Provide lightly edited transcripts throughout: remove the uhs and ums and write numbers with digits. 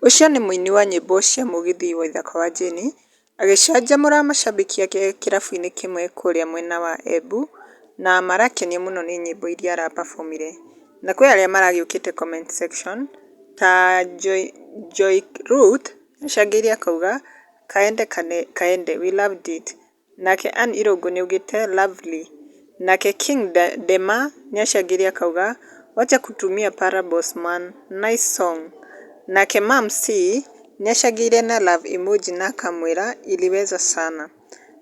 Ũcio nĩ mũini wa nyĩmbo cia mũgithi Waithaka wa Jane agĩcanjamũra macambĩki ake kĩrabu-inĩ kĩmwe kũrĩa mwena wa Embu na marakenio mũno nĩ nyĩmbo iria arapafomire. Na kwĩ arĩa maragĩũkĩte comment section ta Joy Ruth nĩacangĩire akauga kaende kaende we loved it. Nake Ann Irũngũ nĩaugĩte lovely. Nake King Dema nĩacangĩire akauga wacha kutumia parables man nice song. Nake Mam C nĩacangĩire na love emoji na akamwĩra iliweza sana.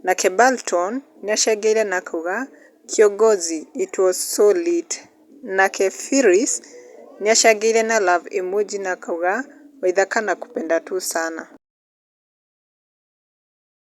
Nake Balton nĩacangĩire na akauga kiongozi it was so lit. Nake Phyllis nĩacangĩire na love emoji na akauga Waithaka nakupenda tu sana.